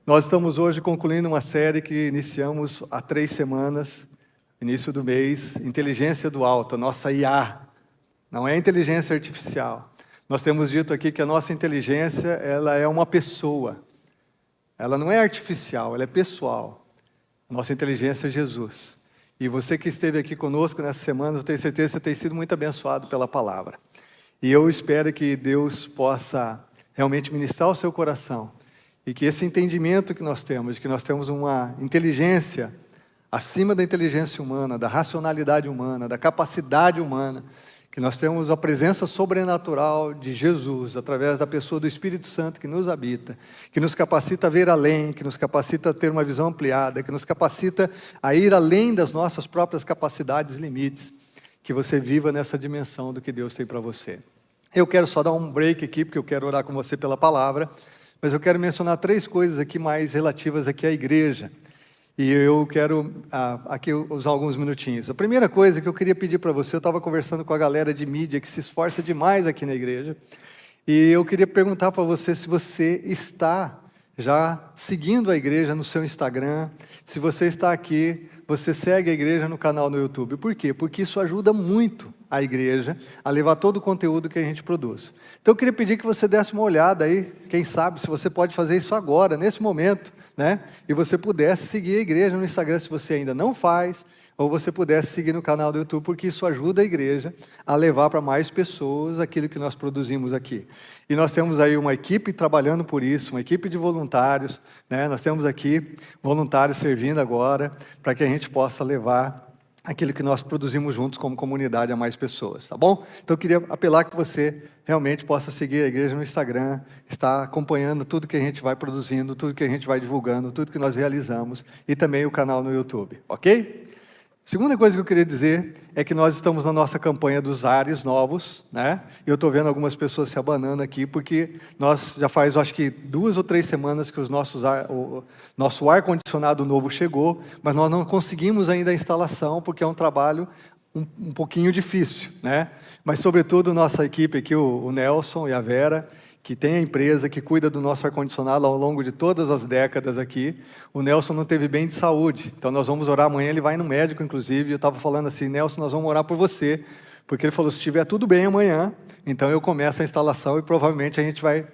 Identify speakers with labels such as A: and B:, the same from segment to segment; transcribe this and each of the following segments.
A: Nós estamos hoje concluindo uma série que iniciamos há 3 semanas, início do mês, Inteligência do Alto, a nossa IA. Não é inteligência artificial. Nós temos dito aqui que a nossa inteligência, ela é uma pessoa. Ela não é artificial, ela é pessoal. A nossa inteligência é Jesus. E você que esteve aqui conosco nessa semana, eu tenho certeza que você tem sido muito abençoado pela palavra. E eu espero que Deus possa realmente ministrar o seu coração. E que esse entendimento que nós temos, de que nós temos uma inteligência acima da inteligência humana, da racionalidade humana, da capacidade humana, que nós temos a presença sobrenatural de Jesus, através da pessoa do Espírito Santo que nos habita, que nos capacita a ver além, que nos capacita a ter uma visão ampliada, que nos capacita a ir além das nossas próprias capacidades e limites, que você viva nessa dimensão do que Deus tem para você. Eu quero só dar um break aqui, porque eu quero orar com você pela palavra, mas eu quero mencionar 3 coisas aqui mais relativas aqui à igreja. E eu quero aqui usar alguns minutinhos. A primeira coisa que eu queria pedir para você, eu estava conversando com a galera de mídia que se esforça demais aqui na igreja, e eu queria perguntar para você se você está já seguindo a igreja no seu Instagram, se você está aqui, você segue a igreja no canal no YouTube. Por quê? Porque isso ajuda muito a igreja a levar todo o conteúdo que a gente produz. Então eu queria pedir que você desse uma olhada aí, quem sabe se você pode fazer isso agora, nesse momento, né? E você pudesse seguir a igreja no Instagram se você ainda não faz, ou você pudesse seguir no canal do YouTube, porque isso ajuda a igreja a levar para mais pessoas aquilo que nós produzimos aqui. E nós temos aí uma equipe trabalhando por isso, uma equipe de voluntários, né? Nós temos aqui voluntários servindo agora, para que a gente possa levar aquilo que nós produzimos juntos como comunidade a mais pessoas, tá bom? Então eu queria apelar que você realmente possa seguir a igreja no Instagram, estar acompanhando tudo que a gente vai produzindo, tudo que a gente vai divulgando, tudo que nós realizamos, e também o canal no YouTube, ok? Segunda coisa que eu queria dizer é que nós estamos na nossa campanha dos ares novos, né? E eu estou vendo algumas pessoas se abanando aqui, porque nós já faz, acho que 2 ou 3 semanas que o nosso ar-condicionado novo chegou, mas nós não conseguimos ainda a instalação, porque é um trabalho um pouquinho difícil, né? Mas, sobretudo, nossa equipe aqui, o Nelson e a Vera, que tem a empresa que cuida do nosso ar-condicionado ao longo de todas as décadas aqui. O Nelson não teve bem de saúde, então nós vamos orar amanhã, ele vai no médico, inclusive, eu estava falando assim, Nelson, nós vamos orar por você, porque ele falou, se estiver tudo bem amanhã, então eu começo a instalação e provavelmente a gente vai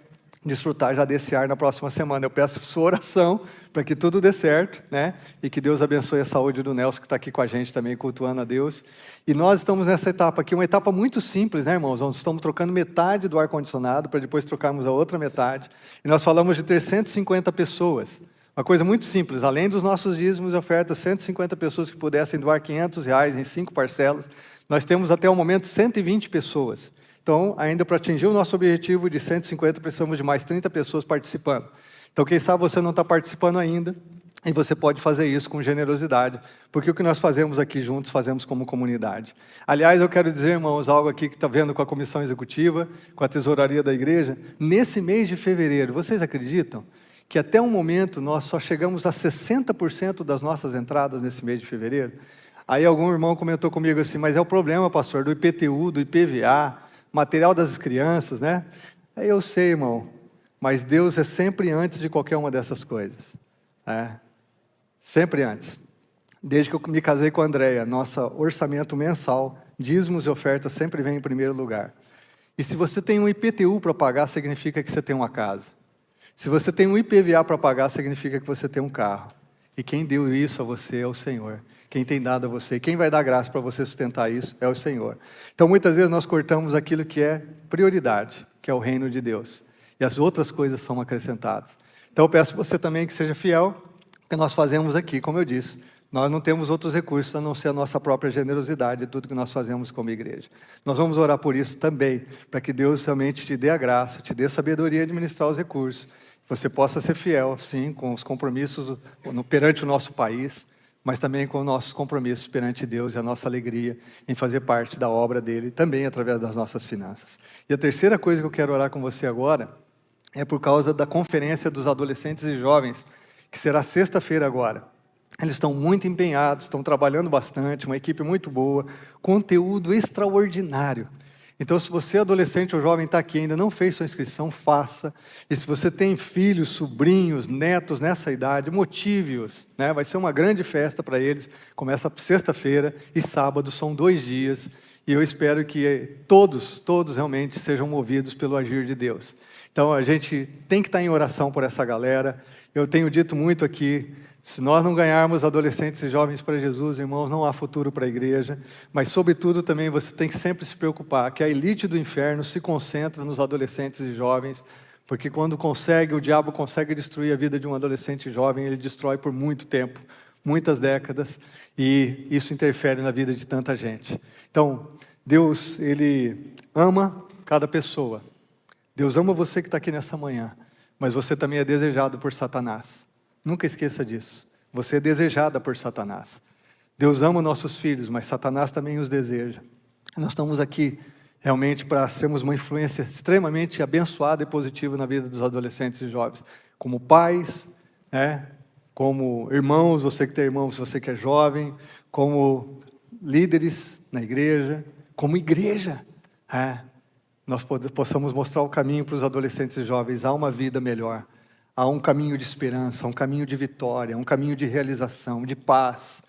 A: desfrutar já desse ar na próxima semana. Eu peço sua oração para que tudo dê certo, né? E que Deus abençoe a saúde do Nelson, que está aqui com a gente também, cultuando a Deus. E nós estamos nessa etapa aqui, uma etapa muito simples, né, irmãos? Nós estamos trocando metade do ar-condicionado, para depois trocarmos a outra metade. E nós falamos de ter 150 pessoas. Uma coisa muito simples, além dos nossos dízimos e ofertas, 150 pessoas que pudessem doar R$500 em 5 parcelas. Nós temos até o momento 120 pessoas. Então, ainda para atingir o nosso objetivo de 150, precisamos de mais 30 pessoas participando. Então, quem sabe você não está participando ainda, e você pode fazer isso com generosidade, porque o que nós fazemos aqui juntos, fazemos como comunidade. Aliás, eu quero dizer, irmãos, algo aqui que está vendo com a comissão executiva, com a tesouraria da igreja, nesse mês de fevereiro, vocês acreditam que até o momento nós só chegamos a 60% das nossas entradas nesse mês de fevereiro? Aí algum irmão comentou comigo assim, mas é o problema, pastor, do IPTU, do IPVA, material das crianças, né? Aí eu sei, irmão, mas Deus é sempre antes de qualquer uma dessas coisas. Sempre antes. Desde que eu me casei com a Andréia, nosso orçamento mensal, dízimos e ofertas sempre vem em primeiro lugar. E se você tem um IPTU para pagar, significa que você tem uma casa. Se você tem um IPVA para pagar, significa que você tem um carro. E quem deu isso a você é o Senhor. Quem tem dado a você, quem vai dar graça para você sustentar isso é o Senhor. Então, muitas vezes nós cortamos aquilo que é prioridade, que é o reino de Deus. E as outras coisas são acrescentadas. Então, eu peço você também que seja fiel, que nós fazemos aqui, como eu disse. Nós não temos outros recursos a não ser a nossa própria generosidade e tudo que nós fazemos como igreja. Nós vamos orar por isso também, para que Deus realmente te dê a graça, te dê sabedoria de administrar os recursos. Que você possa ser fiel, sim, com os compromissos perante o nosso país, mas também com nossos compromissos perante Deus e a nossa alegria em fazer parte da obra dele, também através das nossas finanças. E a terceira coisa que eu quero orar com você agora, é por causa da conferência dos adolescentes e jovens, que será sexta-feira agora. Eles estão muito empenhados, estão trabalhando bastante, uma equipe muito boa, conteúdo extraordinário. Então, se você, adolescente ou jovem, está aqui e ainda não fez sua inscrição, faça. E se você tem filhos, sobrinhos, netos nessa idade, motive-os, né? Vai ser uma grande festa para eles. Começa sexta-feira e sábado, são 2 dias. E eu espero que todos realmente sejam movidos pelo agir de Deus. Então, a gente tem que estar em oração por essa galera. Eu tenho dito muito aqui, se nós não ganharmos adolescentes e jovens para Jesus, irmãos, não há futuro para a igreja. Mas, sobretudo, também você tem que sempre se preocupar que a elite do inferno se concentra nos adolescentes e jovens, porque quando o diabo consegue destruir a vida de um adolescente jovem, ele destrói por muito tempo, muitas décadas, e isso interfere na vida de tanta gente. Então, Deus, Ele ama cada pessoa. Deus ama você que está aqui nessa manhã, mas você também é desejado por Satanás. Nunca esqueça disso. Você é desejada por Satanás. Deus ama nossos filhos, mas Satanás também os deseja. Nós estamos aqui realmente para sermos uma influência extremamente abençoada e positiva na vida dos adolescentes e jovens. Como pais, né? Como irmãos, você que tem irmãos, você que é jovem, como líderes na igreja, como igreja. Nós possamos mostrar o caminho para os adolescentes e jovens. Há uma vida melhor. Há um caminho de esperança, há um caminho de vitória, há um caminho de realização, de paz.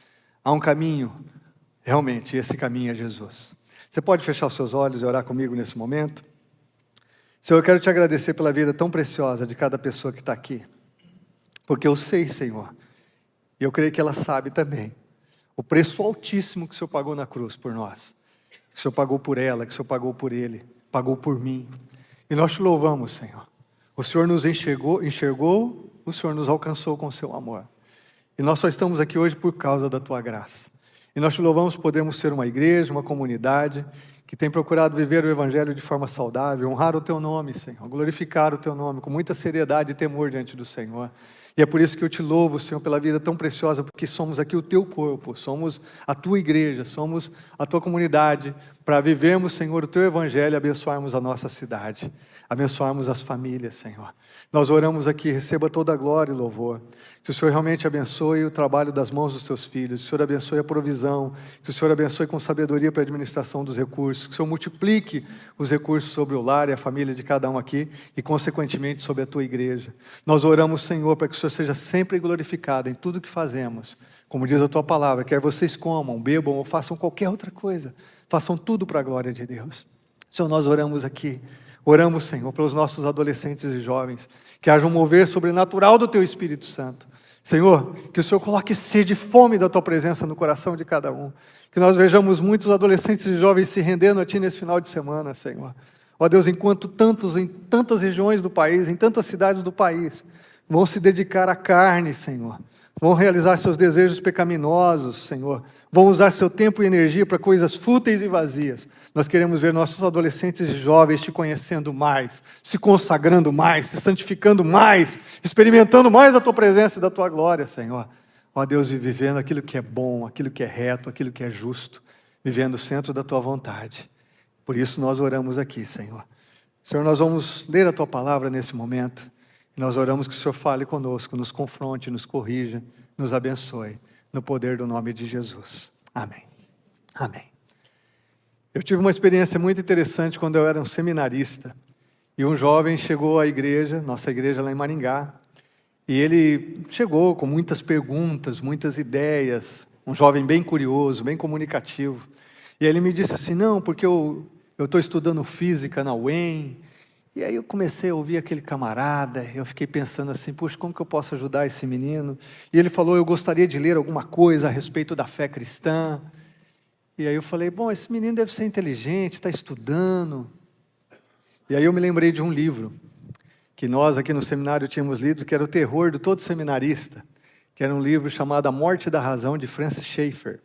A: Há um caminho, realmente, esse caminho é Jesus. Você pode fechar os seus olhos e orar comigo nesse momento? Senhor, eu quero te agradecer pela vida tão preciosa de cada pessoa que está aqui. Porque eu sei, Senhor, e eu creio que ela sabe também, o preço altíssimo que o Senhor pagou na cruz por nós. Que o Senhor pagou por ela, que o Senhor pagou por ele, pagou por mim. E nós te louvamos, Senhor. O Senhor nos enxergou, o Senhor nos alcançou com o seu amor. E nós só estamos aqui hoje por causa da tua graça. E nós te louvamos por podermos ser uma igreja, uma comunidade, que tem procurado viver o Evangelho de forma saudável, honrar o teu nome, Senhor, glorificar o teu nome com muita seriedade e temor diante do Senhor. E é por isso que eu te louvo, Senhor, pela vida tão preciosa, porque somos aqui o teu corpo, somos a tua igreja, somos a tua comunidade, para vivermos, Senhor, o teu evangelho e abençoarmos a nossa cidade, abençoarmos as famílias, Senhor. Nós oramos aqui, receba toda a glória e louvor, que o Senhor realmente abençoe o trabalho das mãos dos teus filhos, que o Senhor abençoe a provisão, que o Senhor abençoe com sabedoria para a administração dos recursos, que o Senhor multiplique os recursos sobre o lar e a família de cada um aqui e, consequentemente, sobre a tua igreja. Nós oramos, Senhor, para que o Senhor seja sempre glorificado em tudo que fazemos, como diz a tua palavra, quer vocês comam, bebam ou façam qualquer outra coisa, façam tudo para a glória de Deus. Senhor, nós oramos aqui, oramos, Senhor, pelos nossos adolescentes e jovens, que haja um mover sobrenatural do teu Espírito Santo. Senhor, que o Senhor coloque sede e fome da tua presença no coração de cada um, que nós vejamos muitos adolescentes e jovens se rendendo a ti nesse final de semana, Senhor. Ó Deus, enquanto tantos em tantas regiões do país, em tantas cidades do país, vão se dedicar à carne, Senhor, vão realizar seus desejos pecaminosos, Senhor, vão usar seu tempo e energia para coisas fúteis e vazias. Nós queremos ver nossos adolescentes e jovens te conhecendo mais, se consagrando mais, se santificando mais, experimentando mais da tua presença e da tua glória, Senhor. Ó Deus, e vivendo aquilo que é bom, aquilo que é reto, aquilo que é justo, vivendo o centro da tua vontade. Por isso nós oramos aqui, Senhor. Senhor, nós vamos ler a tua palavra nesse momento. E nós oramos que o Senhor fale conosco, nos confronte, nos corrija, nos abençoe, no poder do nome de Jesus. Amém. Amém. Eu tive uma experiência muito interessante quando eu era um seminarista. E um jovem chegou à igreja, nossa igreja lá em Maringá, e ele chegou com muitas perguntas, muitas ideias, um jovem bem curioso, bem comunicativo. E ele me disse assim, não, porque eu estou estudando física na UEM. E aí eu comecei a ouvir aquele camarada, eu fiquei pensando assim, puxa, como que eu posso ajudar esse menino? E ele falou, eu gostaria de ler alguma coisa a respeito da fé cristã. E aí eu falei, bom, esse menino deve ser inteligente, está estudando. E aí eu me lembrei de um livro, que nós aqui no seminário tínhamos lido, que era o terror de todo seminarista, que era um livro chamado A Morte da Razão, de Francis Schaeffer.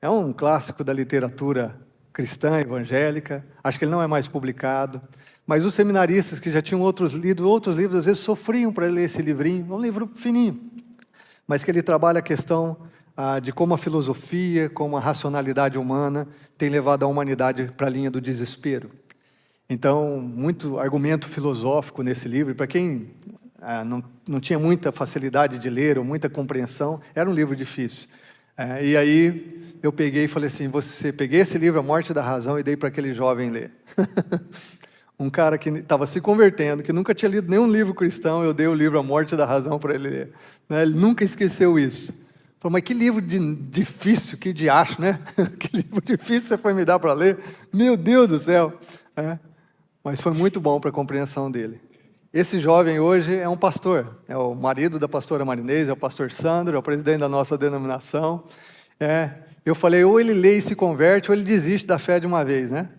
A: É um clássico da literatura cristã, evangélica, acho que ele não é mais publicado, mas os seminaristas que já tinham outros livros, às vezes sofriam para ler esse livrinho, um livro fininho, mas que ele trabalha a questão de como a filosofia, como a racionalidade humana tem levado a humanidade para a linha do desespero. Então, muito argumento filosófico nesse livro, para quem não tinha muita facilidade de ler ou muita compreensão, era um livro difícil. E aí eu peguei e falei assim, peguei esse livro, A Morte da Razão, e dei para aquele jovem ler. Um cara que estava se convertendo, que nunca tinha lido nenhum livro cristão, eu dei o livro A Morte da Razão para ele ler. Ele nunca esqueceu isso. Falei, mas que livro difícil, que diacho, né? Que livro difícil você foi me dar para ler? Meu Deus do céu! Mas foi muito bom para a compreensão dele. Esse jovem hoje é um pastor, é o marido da pastora Marinês, é o pastor Sandro, é o presidente da nossa denominação. Eu falei, ou ele lê e se converte, ou ele desiste da fé de uma vez, né?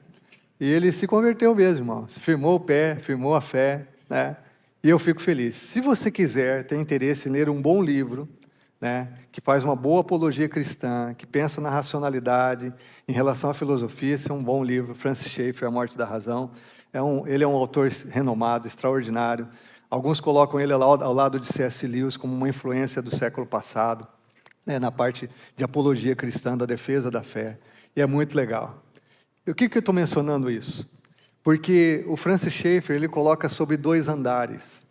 A: E ele se converteu mesmo, irmãos. Firmou o pé, firmou a fé, né? E eu fico feliz. Se você quiser, tem interesse em ler um bom livro, né, que faz uma boa apologia cristã, que pensa na racionalidade, em relação à filosofia, esse é um bom livro, Francis Schaeffer, A Morte da Razão. Ele é um autor renomado, extraordinário. Alguns colocam ele ao lado de C.S. Lewis como uma influência do século passado, né, na parte de apologia cristã, da defesa da fé. E é muito legal. E o que eu estou mencionando isso? Porque o Francis Schaeffer, ele coloca sobre 2 andares.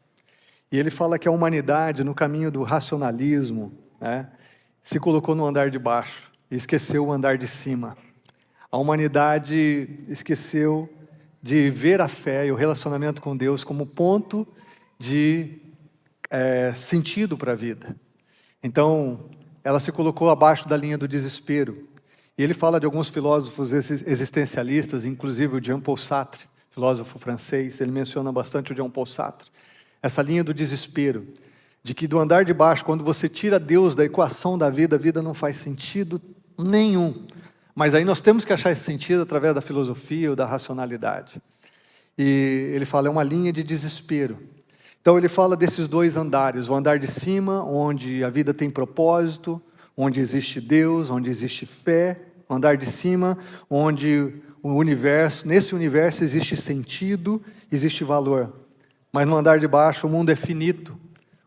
A: E ele fala que a humanidade, no caminho do racionalismo, né, se colocou no andar de baixo e esqueceu o andar de cima. A humanidade esqueceu de ver a fé e o relacionamento com Deus como ponto de sentido para a vida. Então, ela se colocou abaixo da linha do desespero. E ele fala de alguns filósofos existencialistas, inclusive o Jean-Paul Sartre, filósofo francês, ele menciona bastante o Jean-Paul Sartre. Essa linha do desespero, de que do andar de baixo, quando você tira Deus da equação da vida, a vida não faz sentido nenhum. Mas aí nós temos que achar esse sentido através da filosofia ou da racionalidade. E ele fala, é uma linha de desespero. Então ele fala desses 2 andares, o andar de cima, onde a vida tem propósito, onde existe Deus, onde existe fé, o andar de cima, onde nesse universo existe sentido, existe valor. Mas no andar de baixo o mundo é finito,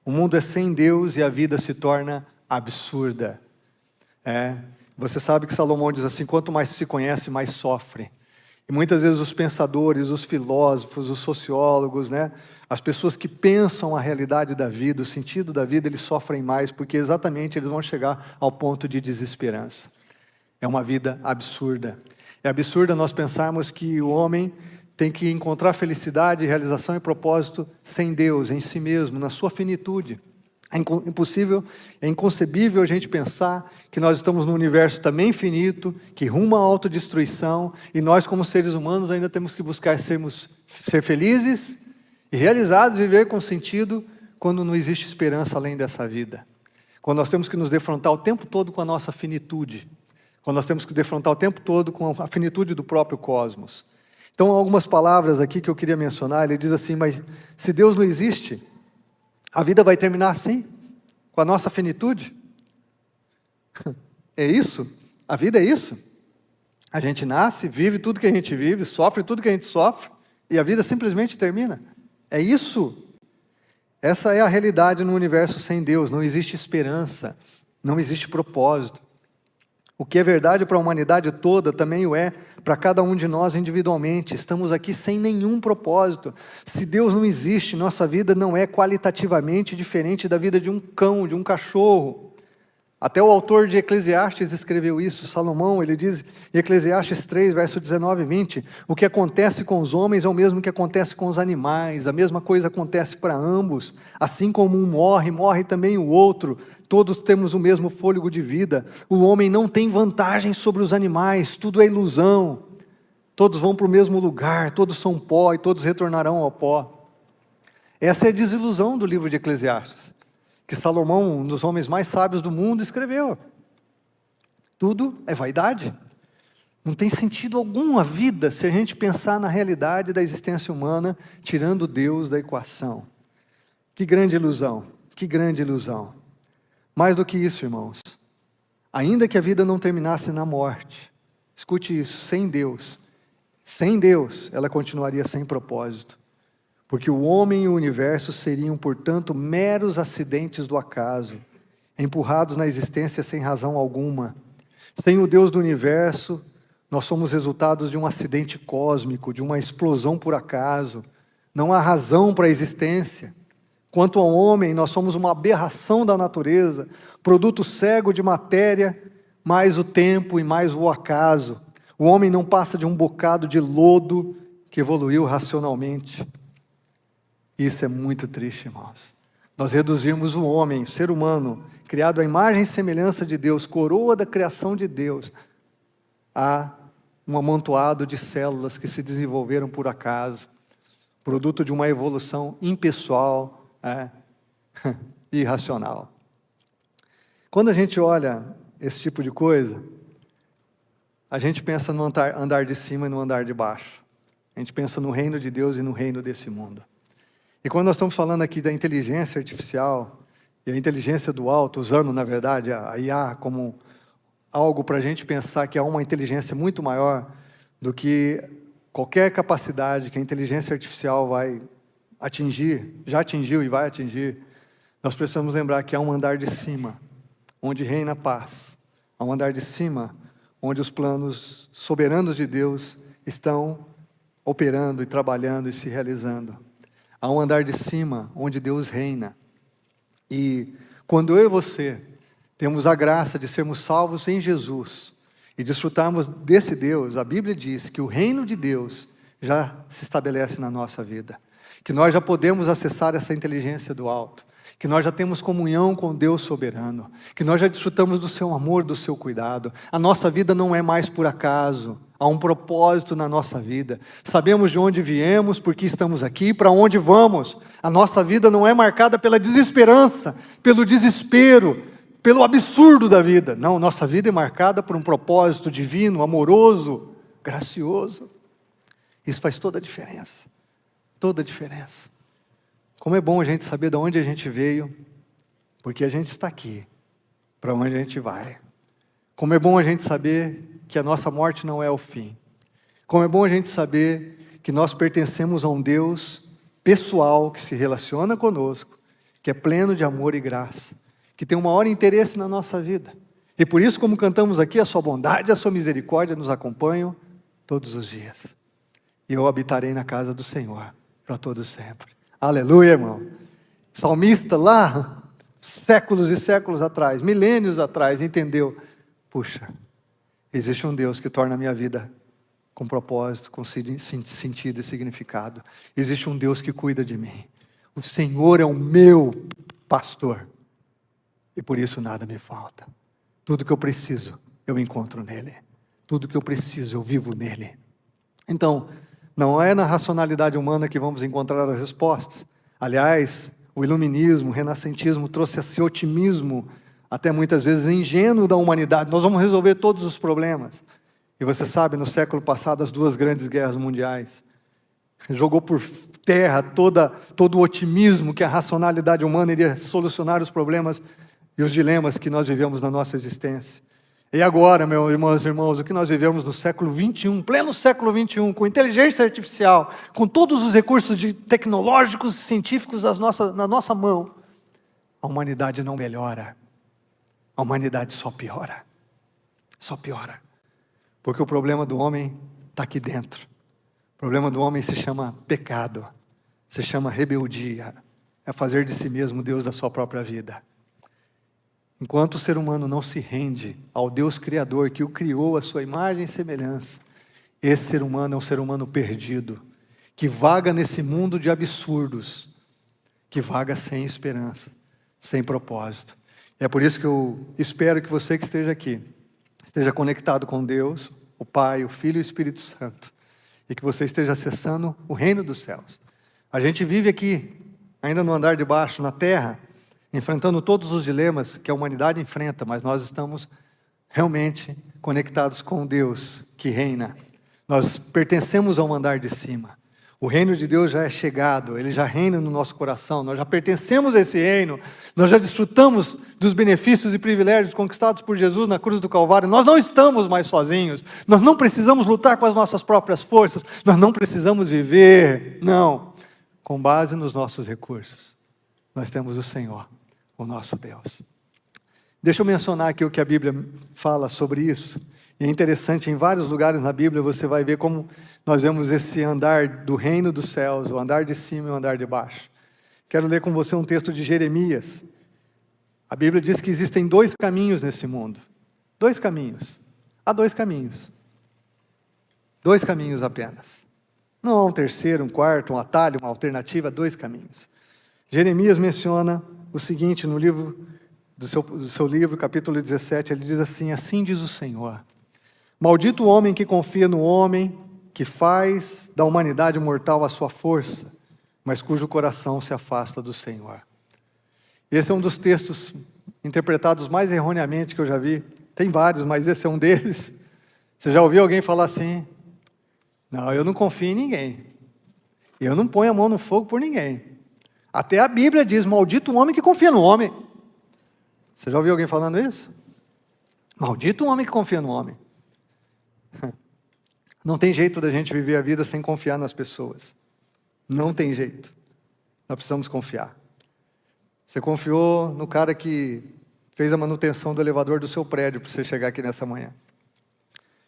A: o mundo é sem Deus e a vida se torna absurda. Você sabe que Salomão diz assim, quanto mais se conhece, mais sofre. E muitas vezes os pensadores, os filósofos, os sociólogos, né, as pessoas que pensam a realidade da vida, o sentido da vida, eles sofrem mais, porque exatamente eles vão chegar ao ponto de desesperança. É uma vida absurda. É absurdo nós pensarmos que o homem tem que encontrar felicidade, realização e propósito sem Deus, em si mesmo, na sua finitude. É impossível, é inconcebível a gente pensar que nós estamos num universo também finito, que ruma à autodestruição, e nós como seres humanos ainda temos que buscar ser felizes e realizados, viver com sentido, quando não existe esperança além dessa vida. Quando nós temos que nos defrontar o tempo todo com a nossa finitude. Quando nós temos que defrontar o tempo todo com a finitude do próprio cosmos. Então, algumas palavras aqui que eu queria mencionar, ele diz assim, mas se Deus não existe, a vida vai terminar assim? Com a nossa finitude? É isso? A vida é isso? A gente nasce, vive tudo que a gente vive, sofre tudo que a gente sofre, e a vida simplesmente termina. É isso? Essa é a realidade no universo sem Deus, não existe esperança, não existe propósito. O que é verdade para a humanidade toda, também o é para cada um de nós individualmente. Estamos aqui sem nenhum propósito. Se Deus não existe, nossa vida não é qualitativamente diferente da vida de um cão, de um cachorro. Até o autor de Eclesiastes escreveu isso, Salomão, ele diz em Eclesiastes 3, verso 19 e 20, o que acontece com os homens é o mesmo que acontece com os animais, a mesma coisa acontece para ambos, assim como um morre, morre também o outro, todos temos o mesmo fôlego de vida, o homem não tem vantagem sobre os animais, tudo é ilusão, todos vão para o mesmo lugar, todos são pó e todos retornarão ao pó. Essa é a desilusão do livro de Eclesiastes, que Salomão, um dos homens mais sábios do mundo, escreveu. Tudo é vaidade. Não tem sentido algum a vida se a gente pensar na realidade da existência humana, tirando Deus da equação. Que grande ilusão, que grande ilusão. Mais do que isso, irmãos, ainda que a vida não terminasse na morte, escute isso, sem Deus, ela continuaria sem propósito. Porque o homem e o universo seriam, portanto, meros acidentes do acaso, empurrados na existência sem razão alguma. Sem o Deus do universo, nós somos resultados de um acidente cósmico, de uma explosão por acaso. Não há razão para a existência. Quanto ao homem, nós somos uma aberração da natureza, produto cego de matéria mais o tempo e mais o acaso. O homem não passa de um bocado de lodo que evoluiu racionalmente. Isso é muito triste, irmãos. Nós reduzirmos o homem, ser humano, criado à imagem e semelhança de Deus, coroa da criação de Deus, a um amontoado de células que se desenvolveram por acaso, produto de uma evolução impessoal, e irracional. Quando a gente olha esse tipo de coisa, a gente pensa no andar de cima e no andar de baixo. A gente pensa no reino de Deus e no reino desse mundo. E quando nós estamos falando aqui da inteligência artificial e a inteligência do alto, usando, na verdade, a IA como algo para a gente pensar que há uma inteligência muito maior do que qualquer capacidade que a inteligência artificial vai atingir, já atingiu e vai atingir, nós precisamos lembrar que há um andar de cima, onde reina a paz. Há um andar de cima, onde os planos soberanos de Deus estão operando e trabalhando e se realizando. Há um andar de cima, onde Deus reina. E quando eu e você temos a graça de sermos salvos em Jesus e desfrutarmos desse Deus, a Bíblia diz que o reino de Deus já se estabelece na nossa vida. Que nós já podemos acessar essa inteligência do alto. Que nós já temos comunhão com Deus soberano. Que nós já desfrutamos do seu amor, do seu cuidado. A nossa vida não é mais por acaso. Há um propósito na nossa vida. Sabemos de onde viemos, por que estamos aqui, para onde vamos. A nossa vida não é marcada pela desesperança, pelo desespero, pelo absurdo da vida. Não, nossa vida é marcada por um propósito divino, amoroso, gracioso. Isso faz toda a diferença. Toda a diferença. Como é bom a gente saber de onde a gente veio, porque a gente está aqui, para onde a gente vai. Como é bom a gente saber que a nossa morte não é o fim. Como é bom a gente saber que nós pertencemos a um Deus pessoal que se relaciona conosco, que é pleno de amor e graça, que tem o maior interesse na nossa vida. E por isso, como cantamos aqui, a sua bondade e a sua misericórdia nos acompanham todos os dias. E eu habitarei na casa do Senhor para todo sempre. Aleluia, irmão. Salmista lá, séculos e séculos atrás, milênios atrás, entendeu? Puxa, existe um Deus que torna a minha vida com propósito, com sentido e significado. Existe um Deus que cuida de mim. O Senhor é o meu pastor. E por isso nada me falta. Tudo que eu preciso, eu encontro nele. Tudo que eu preciso, eu vivo nele. Então, não é na racionalidade humana que vamos encontrar as respostas. Aliás, o iluminismo, o renascentismo trouxe esse otimismo, até muitas vezes ingênuo da humanidade. Nós vamos resolver todos os problemas. E você sabe, no século passado, as 2 grandes guerras mundiais, jogou por terra todo o otimismo que a racionalidade humana iria solucionar os problemas e os dilemas que nós vivemos na nossa existência. E agora, meus irmãos, o que nós vivemos no século XXI, pleno século XXI, com inteligência artificial, com todos os recursos tecnológicos e científicos na nossa mão, a humanidade não melhora. A humanidade só piora. Só piora. Porque o problema do homem está aqui dentro. O problema do homem se chama pecado, se chama rebeldia, é fazer de si mesmo Deus da sua própria vida. Enquanto o ser humano não se rende ao Deus Criador que o criou à sua imagem e semelhança, esse ser humano é um ser humano perdido, que vaga nesse mundo de absurdos, que vaga sem esperança, sem propósito. E é por isso que eu espero que você que esteja aqui, esteja conectado com Deus, o Pai, o Filho e o Espírito Santo, e que você esteja acessando o reino dos céus. A gente vive aqui, ainda no andar de baixo, na terra, enfrentando todos os dilemas que a humanidade enfrenta, mas nós estamos realmente conectados com Deus que reina. Nós pertencemos ao andar de cima. O reino de Deus já é chegado, ele já reina no nosso coração, nós já pertencemos a esse reino, nós já desfrutamos dos benefícios e privilégios conquistados por Jesus na cruz do Calvário. Nós não estamos mais sozinhos, nós não precisamos lutar com as nossas próprias forças, nós não precisamos viver, não, com base nos nossos recursos. Nós temos o Senhor, o nosso Deus. Deixa eu mencionar aqui o que a Bíblia fala sobre isso. E é interessante, em vários lugares na Bíblia você vai ver como nós vemos esse andar do reino dos céus, o andar de cima e o andar de baixo. Quero ler com você um texto de Jeremias. A Bíblia diz que existem 2 caminhos nesse mundo. 2 caminhos. Há 2 caminhos. 2 caminhos apenas. Não há um terceiro, um quarto, um atalho, uma alternativa, 2 caminhos. Jeremias menciona o seguinte no livro do seu livro, capítulo 17, ele diz assim: assim diz o Senhor, maldito o homem que confia no homem, que faz da humanidade mortal a sua força, mas cujo coração se afasta do Senhor. Esse é um dos textos interpretados mais erroneamente que eu já vi. Tem vários, mas esse é um deles. Você já ouviu alguém falar assim: não, eu não confio em ninguém. Eu não ponho a mão no fogo por ninguém. Até a Bíblia diz: maldito o homem que confia no homem. Você já ouviu alguém falando isso? Maldito o homem que confia no homem. Não tem jeito da gente viver a vida sem confiar nas pessoas. Não tem jeito. Nós precisamos confiar. Você confiou no cara que fez a manutenção do elevador do seu prédio para você chegar aqui nessa manhã.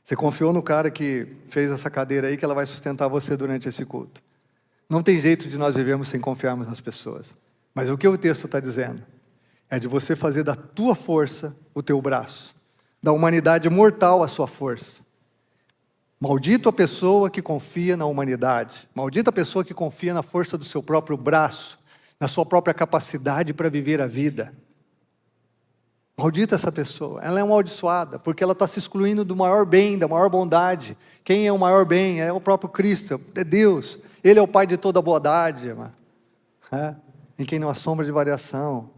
A: Você confiou no cara que fez essa cadeira aí que ela vai sustentar você durante esse culto. Não tem jeito de nós vivermos sem confiarmos nas pessoas. Mas o que o texto está dizendo é de você fazer da tua força o teu braço, da humanidade mortal a sua força. Maldito a pessoa que confia na humanidade, maldita a pessoa que confia na força do seu próprio braço, na sua própria capacidade para viver a vida. Maldita essa pessoa, ela é amaldiçoada, porque ela está se excluindo do maior bem, da maior bondade. Quem é o maior bem? É o próprio Cristo, é Deus. Ele é o Pai de toda bondade, em quem não há sombra de variação.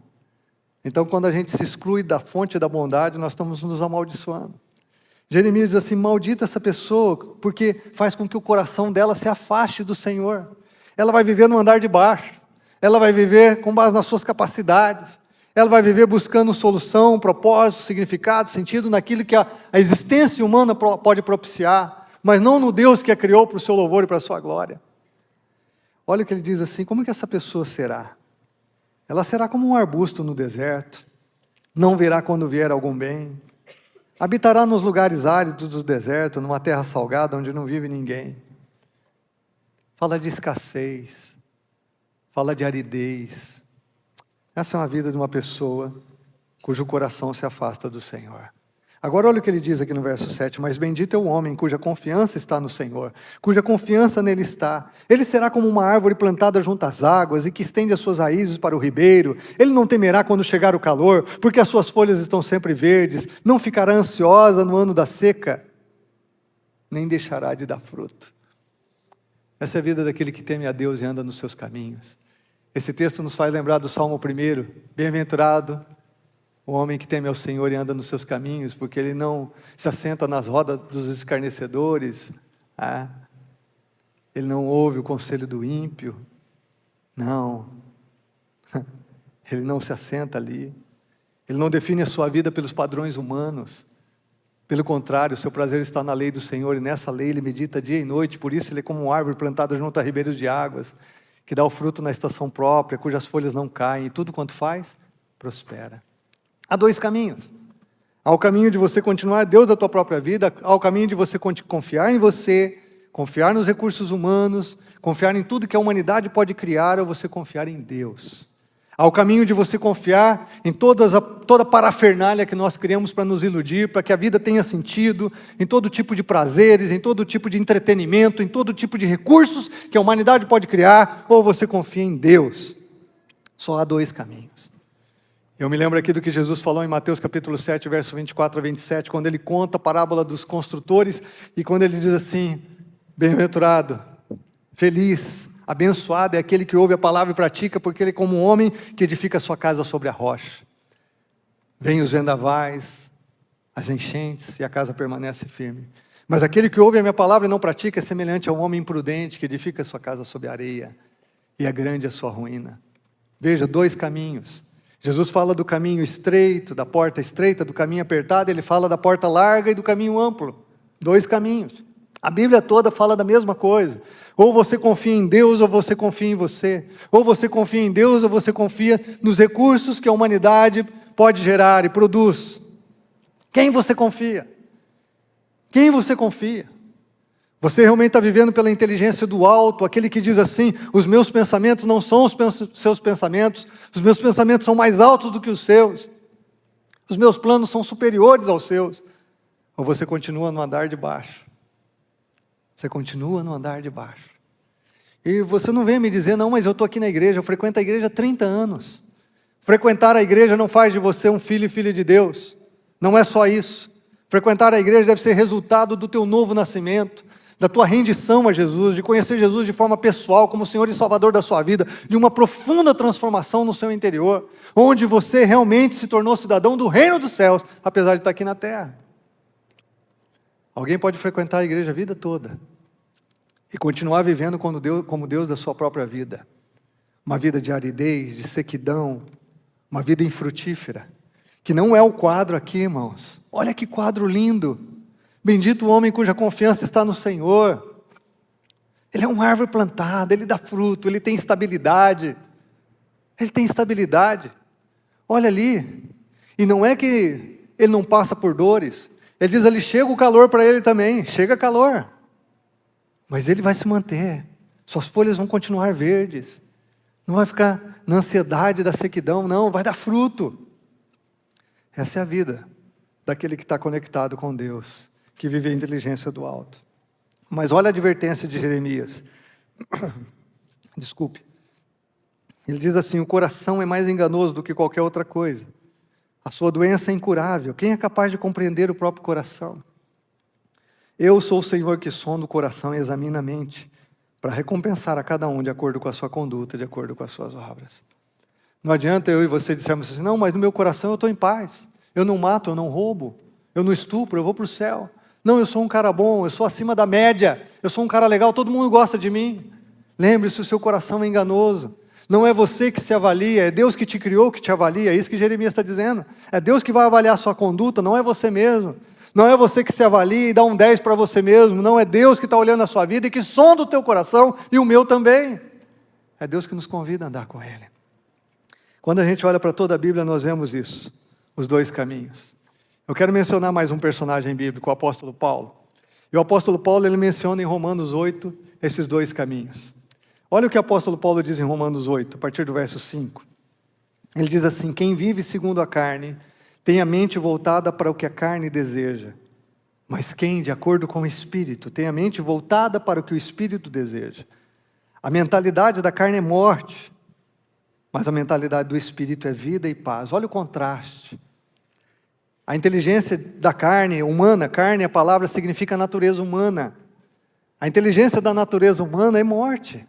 A: Então, quando a gente se exclui da fonte da bondade, nós estamos nos amaldiçoando. Jeremias diz assim: maldita essa pessoa, porque faz com que o coração dela se afaste do Senhor. Ela vai viver no andar de baixo, ela vai viver com base nas suas capacidades, ela vai viver buscando solução, propósito, significado, sentido naquilo que a existência humana pode propiciar, mas não no Deus que a criou para o seu louvor e para a sua glória. Olha o que ele diz assim: como que essa pessoa será? Ela será como um arbusto no deserto, não verá quando vier algum bem, habitará nos lugares áridos do deserto, numa terra salgada onde não vive ninguém. Fala de escassez, fala de aridez. Essa é uma vida de uma pessoa cujo coração se afasta do Senhor. Agora olha o que ele diz aqui no verso 7, mas bendito é o homem cuja confiança está no Senhor, cuja confiança nele está. Ele será como uma árvore plantada junto às águas e que estende as suas raízes para o ribeiro. Ele não temerá quando chegar o calor, porque as suas folhas estão sempre verdes, não ficará ansiosa no ano da seca, nem deixará de dar fruto. Essa é a vida daquele que teme a Deus e anda nos seus caminhos. Esse texto nos faz lembrar do Salmo 1, bem-aventurado o homem que teme ao Senhor e anda nos seus caminhos, porque ele não se assenta nas rodas dos escarnecedores, ele não ouve o conselho do ímpio, não, ele não se assenta ali, ele não define a sua vida pelos padrões humanos, pelo contrário, o seu prazer está na lei do Senhor, e nessa lei ele medita dia e noite, por isso ele é como uma árvore plantada junto a ribeiros de águas, que dá o fruto na estação própria, cujas folhas não caem, e tudo quanto faz, prospera. Há 2 caminhos. Há o caminho de você continuar Deus da tua própria vida, há o caminho de você confiar em você, confiar nos recursos humanos, confiar em tudo que a humanidade pode criar, ou você confiar em Deus. Há o caminho de você confiar em toda a parafernália que nós criamos para nos iludir, para que a vida tenha sentido, em todo tipo de prazeres, em todo tipo de entretenimento, em todo tipo de recursos que a humanidade pode criar, ou você confia em Deus. Só há 2 caminhos. Eu me lembro aqui do que Jesus falou em Mateus capítulo 7, verso 24 a 27, quando ele conta a parábola dos construtores, e quando ele diz assim: bem-aventurado, feliz, abençoado é aquele que ouve a palavra e pratica, porque ele é como um homem que edifica a sua casa sobre a rocha. Vêm os vendavais, as enchentes, e a casa permanece firme. Mas aquele que ouve a minha palavra e não pratica é semelhante a um homem imprudente que edifica a sua casa sobre a areia, e é grande a sua ruína. Veja, 2 caminhos. Jesus fala do caminho estreito, da porta estreita, do caminho apertado, ele fala da porta larga e do caminho amplo. 2 caminhos. A Bíblia toda fala da mesma coisa. Ou você confia em Deus, ou você confia em você. Ou você confia em Deus, ou você confia nos recursos que a humanidade pode gerar e produz. Quem você confia? Quem você confia? Você realmente está vivendo pela inteligência do alto, aquele que diz assim: os meus pensamentos não são os seus pensamentos, os meus pensamentos são mais altos do que os seus. Os meus planos são superiores aos seus. Ou você continua no andar de baixo. Você continua no andar de baixo. E você não vem me dizer, não, mas eu estou aqui na igreja, eu frequento a igreja há 30 anos. Frequentar a igreja não faz de você um filho e filha de Deus. Não é só isso. Frequentar a igreja deve ser resultado do teu novo nascimento, da tua rendição a Jesus, de conhecer Jesus de forma pessoal, como Senhor e Salvador da sua vida, de uma profunda transformação no seu interior, onde você realmente se tornou cidadão do reino dos céus, apesar de estar aqui na terra. Alguém pode frequentar a igreja a vida toda e continuar vivendo como Deus da sua própria vida. Uma vida de aridez, de sequidão, uma vida infrutífera, que não é o quadro aqui, irmãos. Olha que quadro lindo. Bendito o homem cuja confiança está no Senhor. Ele é uma árvore plantada, ele dá fruto, ele tem estabilidade. Ele tem estabilidade. Olha ali. E não é que ele não passa por dores. Ele diz ali, chega o calor para ele também. Chega calor. Mas ele vai se manter. Suas folhas vão continuar verdes. Não vai ficar na ansiedade da sequidão, não. Vai dar fruto. Essa é a vida daquele que está conectado com Deus, que vive a inteligência do alto. Mas olha a advertência de Jeremias. Desculpe. Ele diz assim, o coração é mais enganoso do que qualquer outra coisa. A sua doença é incurável. Quem é capaz de compreender o próprio coração? Eu sou o Senhor que sonda o coração e examina a mente, para recompensar a cada um de acordo com a sua conduta, de acordo com as suas obras. Não adianta eu e você dissermos assim, não, mas no meu coração eu estou em paz. Eu não mato, eu não roubo, eu não estupro, eu vou para o céu. Não, eu sou um cara bom, eu sou acima da média, eu sou um cara legal, todo mundo gosta de mim. Lembre-se, o seu coração é enganoso. Não é você que se avalia, é Deus que te criou que te avalia, é isso que Jeremias está dizendo. É Deus que vai avaliar a sua conduta, não é você mesmo. Não é você que se avalia e dá um 10 para você mesmo, não é Deus que está olhando a sua vida e que sonda o teu coração e o meu também. É Deus que nos convida a andar com Ele. Quando a gente olha para toda a Bíblia, nós vemos isso, os dois caminhos. Eu quero mencionar mais um personagem bíblico, o apóstolo Paulo. E o apóstolo Paulo, ele menciona em Romanos 8, esses dois caminhos. Olha o que o apóstolo Paulo diz em Romanos 8, a partir do verso 5. Ele diz assim, quem vive segundo a carne, tem a mente voltada para o que a carne deseja. Mas quem, de acordo com o Espírito, tem a mente voltada para o que o Espírito deseja. A mentalidade da carne é morte, mas a mentalidade do Espírito é vida e paz. Olha o contraste. A inteligência da carne, humana, carne, a palavra significa natureza humana. A inteligência da natureza humana é morte,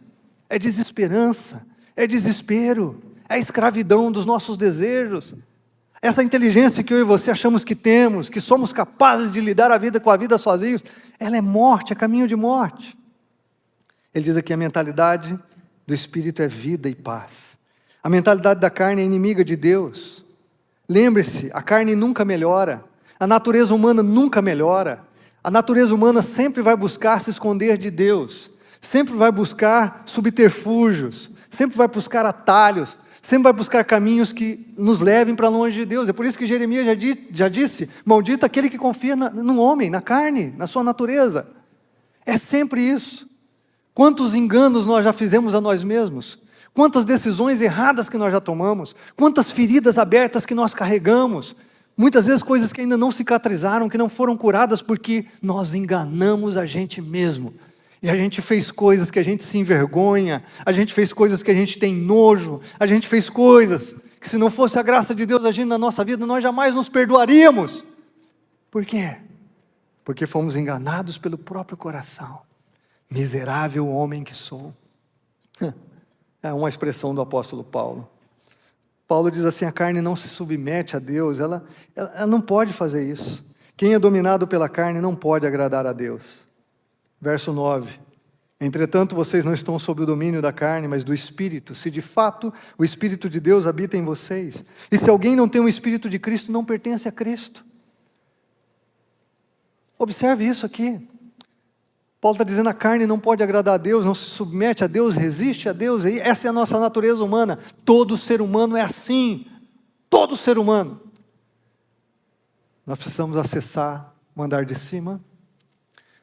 A: é desesperança, é desespero, é escravidão dos nossos desejos. Essa inteligência que eu e você achamos que temos, que somos capazes de lidar com a vida sozinhos, ela é morte, é caminho de morte. Ele diz aqui, a mentalidade do Espírito é vida e paz. A mentalidade da carne é inimiga de Deus. Lembre-se, a carne nunca melhora, a natureza humana nunca melhora. A natureza humana sempre vai buscar se esconder de Deus, sempre vai buscar subterfúgios, sempre vai buscar atalhos, sempre vai buscar caminhos que nos levem para longe de Deus. É por isso que Jeremias já disse, maldito aquele que confia no homem, na carne, na sua natureza. É sempre isso. Quantos enganos nós já fizemos a nós mesmos? Quantas decisões erradas que nós já tomamos? Quantas feridas abertas que nós carregamos? Muitas vezes coisas que ainda não cicatrizaram, que não foram curadas, porque nós enganamos a gente mesmo. E a gente fez coisas que a gente se envergonha, a gente fez coisas que a gente tem nojo, a gente fez coisas que se não fosse a graça de Deus agindo na nossa vida, nós jamais nos perdoaríamos. Por quê? Porque fomos enganados pelo próprio coração. Miserável homem que sou. É uma expressão do apóstolo Paulo. Paulo diz assim, a carne não se submete a Deus, ela não pode fazer isso. Quem é dominado pela carne não pode agradar a Deus. Verso 9, entretanto vocês não estão sob o domínio da carne, mas do Espírito, se de fato o Espírito de Deus habita em vocês. E se alguém não tem o Espírito de Cristo, não pertence a Cristo. Observe isso aqui. Paulo está dizendo, a carne não pode agradar a Deus, não se submete a Deus, resiste a Deus, e essa é a nossa natureza humana. Todo ser humano é assim, todo ser humano. Nós precisamos acessar o andar de cima,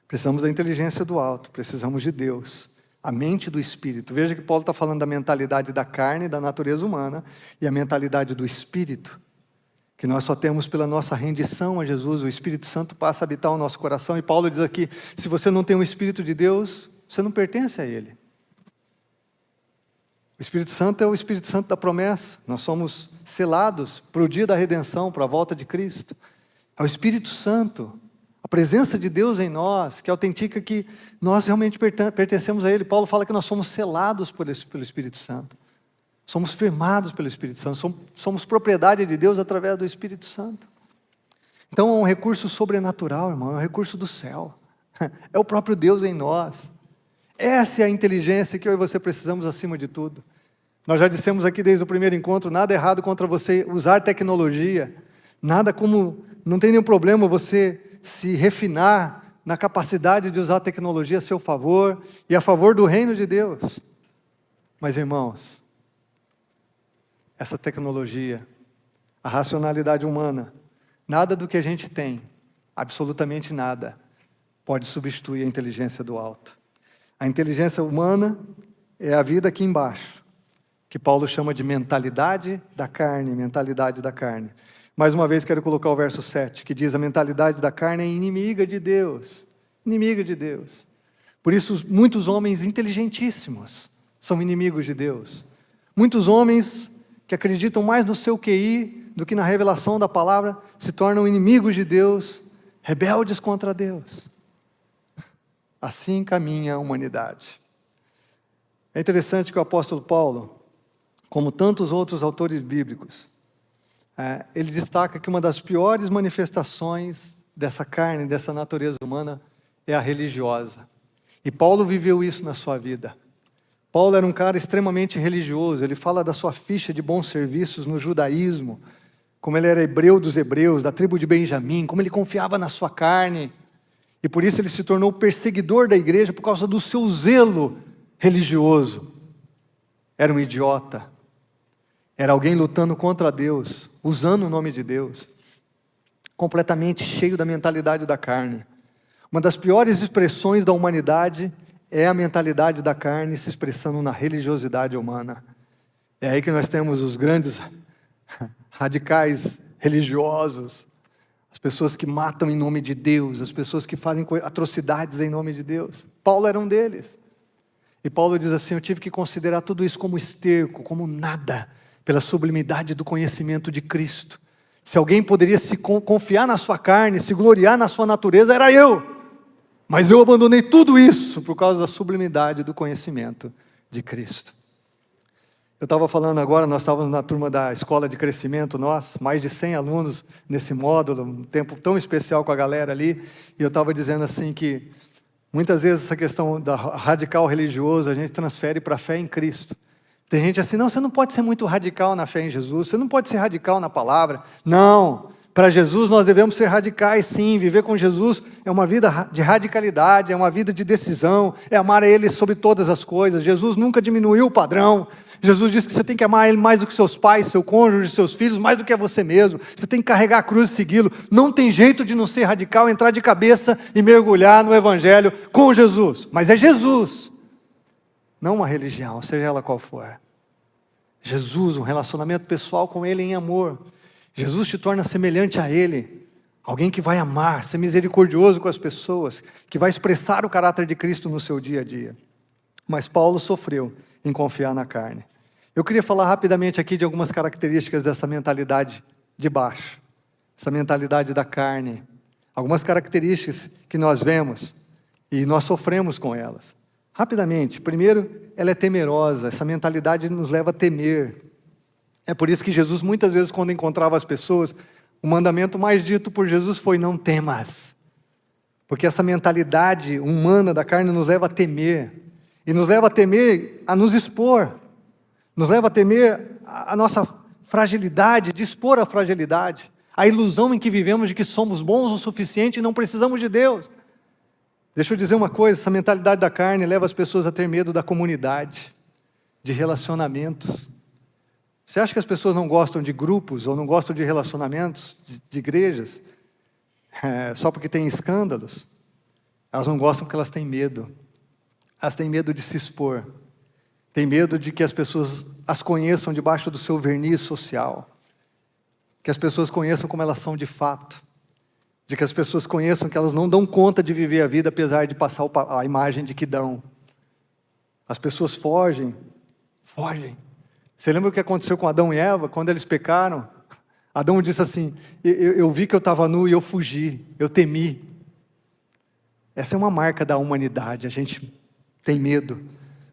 A: precisamos da inteligência do alto, precisamos de Deus, a mente do Espírito. Veja que Paulo está falando da mentalidade da carne, da natureza humana, e a mentalidade do Espírito. que nós só temos pela nossa rendição a Jesus. O Espírito Santo passa a habitar o nosso coração, e Paulo diz aqui, se você não tem o Espírito de Deus, você não pertence a Ele. O Espírito Santo é o Espírito Santo da promessa. Nós somos selados para o dia da redenção, para a volta de Cristo. É o Espírito Santo, a presença de Deus em nós, que autentica que nós realmente pertencemos a Ele. Paulo fala que nós somos selados pelo Espírito Santo. Somos firmados pelo Espírito Santo. Somos propriedade de Deus através do Espírito Santo. Então é um recurso sobrenatural, irmão, é um recurso do céu. É o próprio Deus em nós. Essa é a inteligência que eu e você precisamos acima de tudo. Nós já dissemos aqui desde o primeiro encontro, nada errado contra você usar tecnologia, não tem nenhum problema você se refinar na capacidade de usar a tecnologia a seu favor e a favor do reino de Deus. Mas, irmãos, essa tecnologia, a racionalidade humana, nada do que a gente tem, absolutamente nada, pode substituir a inteligência do alto. A inteligência humana é a vida aqui embaixo, que Paulo chama de mentalidade da carne, mentalidade da carne. Mais uma vez quero colocar o verso 7, que diz: a mentalidade da carne é inimiga de Deus, inimiga de Deus. Por isso, muitos homens inteligentíssimos são inimigos de Deus. Muitos homens que acreditam mais no seu QI do que na revelação da palavra, se tornam inimigos de Deus, rebeldes contra Deus. Assim caminha a humanidade. É interessante que o apóstolo Paulo, como tantos outros autores bíblicos, ele destaca que uma das piores manifestações dessa carne, dessa natureza humana, é a religiosa. E Paulo viveu isso na sua vida. Paulo era um cara extremamente religioso, ele fala da sua ficha de bons serviços no judaísmo, como ele era hebreu dos hebreus, da tribo de Benjamim, como ele confiava na sua carne, e por isso ele se tornou perseguidor da igreja por causa do seu zelo religioso. Era um idiota, era alguém lutando contra Deus, usando o nome de Deus, completamente cheio da mentalidade da carne. Uma das piores expressões da humanidade é a mentalidade da carne se expressando na religiosidade humana. É aí que nós temos os grandes radicais religiosos, as pessoas que matam em nome de Deus, as pessoas que fazem atrocidades em nome de Deus. Paulo era um deles. E Paulo diz assim: eu tive que considerar tudo isso como esterco, como nada, pela sublimidade do conhecimento de Cristo. Se alguém poderia se confiar na sua carne, se gloriar na sua natureza, era eu. Mas eu abandonei tudo isso por causa da sublimidade do conhecimento de Cristo. Eu estava falando agora, nós estávamos na turma da escola de crescimento, nós, mais de 100 alunos nesse módulo, um tempo tão especial com a galera ali, e eu estava dizendo assim que, muitas vezes essa questão da radical religioso, a gente transfere para a fé em Cristo. Tem gente assim, não, você não pode ser muito radical na fé em Jesus, você não pode ser radical na palavra. Não, para Jesus nós devemos ser radicais sim, viver com Jesus é uma vida de radicalidade, é uma vida de decisão, é amar a Ele sobre todas as coisas. Jesus nunca diminuiu o padrão. Jesus disse que você tem que amar Ele mais do que seus pais, seu cônjuge, seus filhos, mais do que a você mesmo. Você tem que carregar a cruz e segui-lo. Não tem jeito de não ser radical, entrar de cabeça e mergulhar no Evangelho com Jesus. Mas é Jesus, não uma religião, seja ela qual for. Jesus, um relacionamento pessoal com Ele em amor. Jesus te torna semelhante a Ele. Alguém que vai amar, ser misericordioso com as pessoas, que vai expressar o caráter de Cristo no seu dia a dia. Mas Paulo sofreu em confiar na carne. Eu queria falar rapidamente aqui de algumas características dessa mentalidade de baixo, essa mentalidade da carne. Algumas características que nós vemos e nós sofremos com elas. Rapidamente, primeiro, ela é temerosa, essa mentalidade nos leva a temer. É por isso que Jesus, muitas vezes, quando encontrava as pessoas, o mandamento mais dito por Jesus foi: não temas. Porque essa mentalidade humana da carne nos leva a temer. E nos leva a temer a nos expor. Nos leva a temer a nossa fragilidade, de expor a fragilidade. A ilusão em que vivemos de que somos bons o suficiente e não precisamos de Deus. Deixa eu dizer uma coisa, essa mentalidade da carne leva as pessoas a ter medo da comunidade, de relacionamentos. Você acha que as pessoas não gostam de grupos ou não gostam de relacionamentos, de igrejas, só porque tem escândalos? Elas não gostam porque elas têm medo. Elas têm medo de se expor. Têm medo de que as pessoas as conheçam debaixo do seu verniz social. que as pessoas conheçam como elas são de fato, de que as pessoas conheçam que elas não dão conta de viver a vida, apesar de passar a imagem de que dão. As pessoas fogem. Você lembra o que aconteceu com Adão e Eva, quando eles pecaram? Adão disse assim, eu vi que eu estava nu e eu fugi, eu temi. Essa é uma marca da humanidade, a gente tem medo.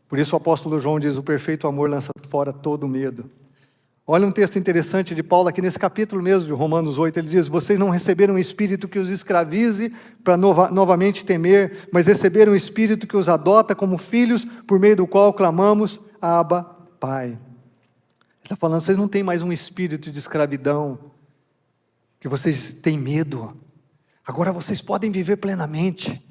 A: Por isso o apóstolo João diz, o perfeito amor lança fora todo medo. Olha um texto interessante de Paulo aqui nesse capítulo mesmo, de Romanos 8, ele diz, vocês não receberam um espírito que os escravize para novamente temer, mas receberam um espírito que os adota como filhos, por meio do qual clamamos, Abba, Pai. Ele está falando, vocês não têm mais um espírito de escravidão, que vocês têm medo. Agora vocês podem viver plenamente.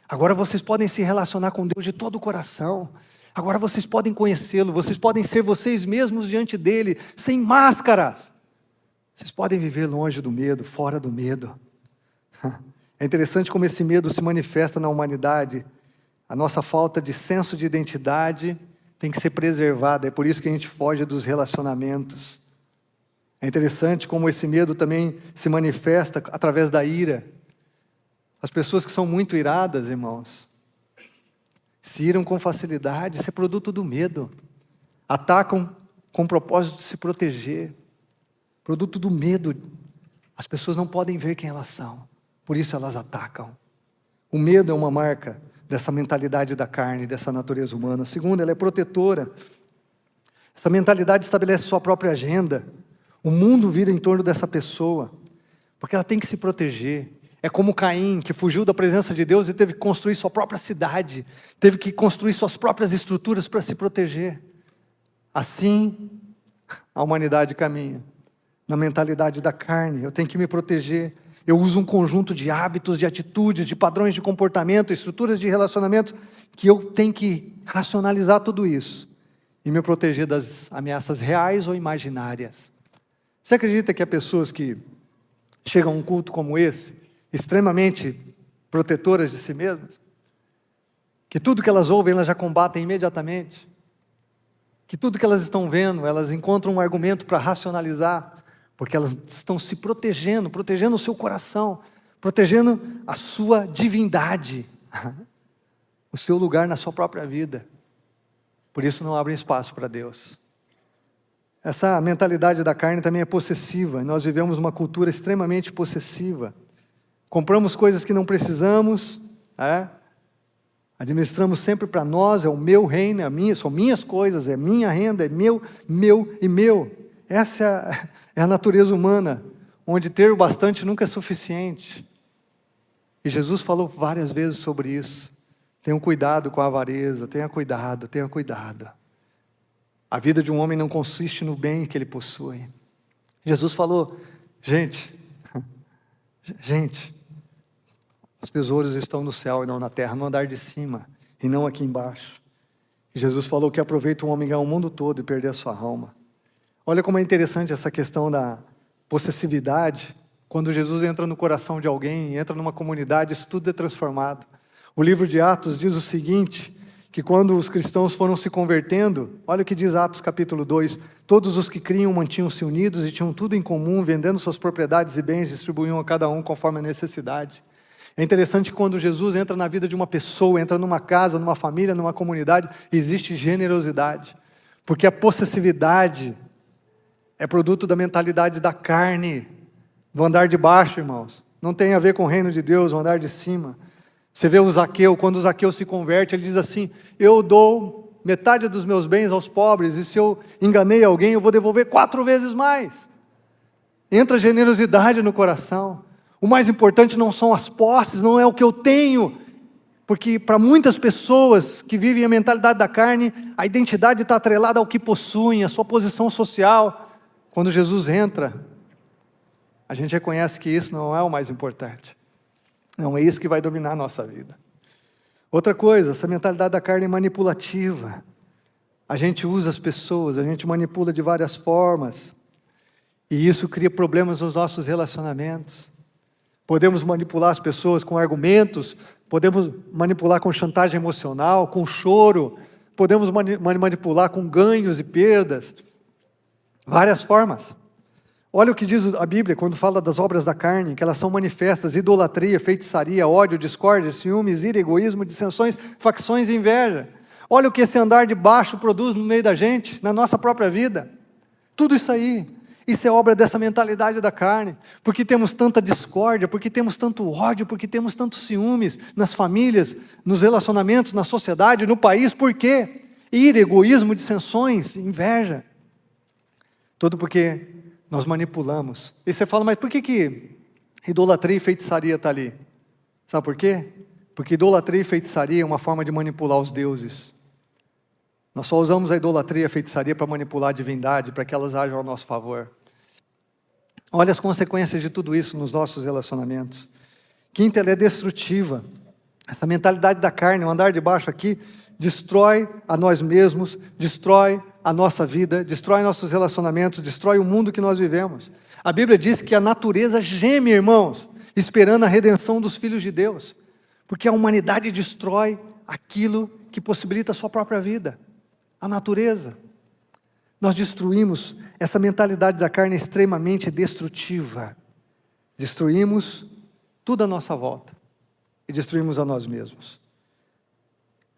A: Agora vocês podem se relacionar com Deus de todo o coração. Agora vocês podem conhecê-lo, vocês podem ser vocês mesmos diante dele, sem máscaras. Vocês podem viver longe do medo, fora do medo. É interessante como esse medo se manifesta na humanidade. A nossa falta de senso de identidade tem que ser preservada, é por isso que a gente foge dos relacionamentos. É interessante como esse medo também se manifesta através da ira. As pessoas que são muito iradas, irmãos, se iram com facilidade, isso é produto do medo. Atacam com o propósito de se proteger. Produto do medo. As pessoas não podem ver quem elas são, por isso elas atacam. O medo é uma marca dessa mentalidade da carne, dessa natureza humana. Segundo, ela é protetora. Essa mentalidade estabelece sua própria agenda. O mundo vira em torno dessa pessoa, porque ela tem que se proteger. É como Caim, que fugiu da presença de Deus e teve que construir sua própria cidade, teve que construir suas próprias estruturas para se proteger. Assim, a humanidade caminha, na mentalidade da carne. Eu tenho que me proteger. Eu uso um conjunto de hábitos, de atitudes, de padrões de comportamento, estruturas de relacionamento, que eu tenho que racionalizar tudo isso e me proteger das ameaças reais ou imaginárias. Você acredita que há pessoas que chegam a um culto como esse, extremamente protetoras de si mesmas, que tudo que elas ouvem, elas já combatem imediatamente, que tudo que elas estão vendo, elas encontram um argumento para racionalizar, porque elas estão se protegendo, protegendo o seu coração, protegendo a sua divindade, o seu lugar na sua própria vida. Por isso não abrem espaço para Deus. Essa mentalidade da carne também é possessiva, nós vivemos uma cultura extremamente possessiva. Compramos coisas que não precisamos, administramos sempre para nós, é o meu reino, são minhas coisas, é minha renda, é meu e meu. Essa é a natureza humana, onde ter o bastante nunca é suficiente. E Jesus falou várias vezes sobre isso. Tenham cuidado com a avareza, tenha cuidado. A vida de um homem não consiste no bem que ele possui. Jesus falou, gente, os tesouros estão no céu e não na terra, no andar de cima e não aqui embaixo. E Jesus falou que aproveita um homem ganhar o mundo todo e perder a sua alma. Olha como é interessante essa questão da possessividade. Quando Jesus entra no coração de alguém, entra numa comunidade, isso tudo é transformado. O livro de Atos diz o seguinte, que quando os cristãos foram se convertendo, olha o que diz Atos capítulo 2, todos os que criam mantinham-se unidos e tinham tudo em comum, vendendo suas propriedades e bens, distribuíam a cada um conforme a necessidade. É interessante que quando Jesus entra na vida de uma pessoa, entra numa casa, numa família, numa comunidade, existe generosidade. Porque a possessividade é produto da mentalidade da carne, do andar de baixo, irmãos. Não tem a ver com o reino de Deus, o andar de cima. Você vê o Zaqueu, quando o Zaqueu se converte, ele diz assim, eu dou metade dos meus bens aos pobres, e se eu enganei alguém, eu vou devolver 4 vezes mais. Entra generosidade no coração. O mais importante não são as posses, não é o que eu tenho, porque para muitas pessoas que vivem a mentalidade da carne, a identidade está atrelada ao que possuem, a sua posição social. Quando Jesus entra, a gente reconhece que isso não é o mais importante, não é isso que vai dominar a nossa vida. Outra coisa, essa mentalidade da carne é manipulativa, a gente usa as pessoas, a gente manipula de várias formas, e isso cria problemas nos nossos relacionamentos. Podemos manipular as pessoas com argumentos, podemos manipular com chantagem emocional, com choro, podemos manipular com ganhos e perdas, várias formas. Olha o que diz a Bíblia quando fala das obras da carne, que elas são manifestas: idolatria, feitiçaria, ódio, discórdia, ciúmes, ira, egoísmo, dissensões, facções e inveja. Olha o que esse andar de baixo produz no meio da gente, na nossa própria vida. Tudo isso aí, isso é obra dessa mentalidade da carne. Porque temos tanta discórdia, porque temos tanto ódio, porque temos tantos ciúmes nas famílias, nos relacionamentos, na sociedade, no país. Por quê? Ira, egoísmo, dissensões, inveja. Tudo porque nós manipulamos. E você fala, mas por que idolatria e feitiçaria está ali? Sabe por quê? Porque idolatria e feitiçaria é uma forma de manipular os deuses. Nós só usamos a idolatria e a feitiçaria para manipular a divindade, para que elas ajam ao nosso favor. Olha as consequências de tudo isso nos nossos relacionamentos. Quinta, ela é destrutiva. Essa mentalidade da carne, o andar de baixo aqui, destrói a nós mesmos, destrói a nossa vida, destrói nossos relacionamentos, destrói o mundo que nós vivemos. A Bíblia diz que a natureza geme, irmãos, esperando a redenção dos filhos de Deus, porque a humanidade destrói aquilo que possibilita a sua própria vida, a natureza. Nós destruímos essa mentalidade da carne extremamente destrutiva. Destruímos tudo à nossa volta e destruímos a nós mesmos.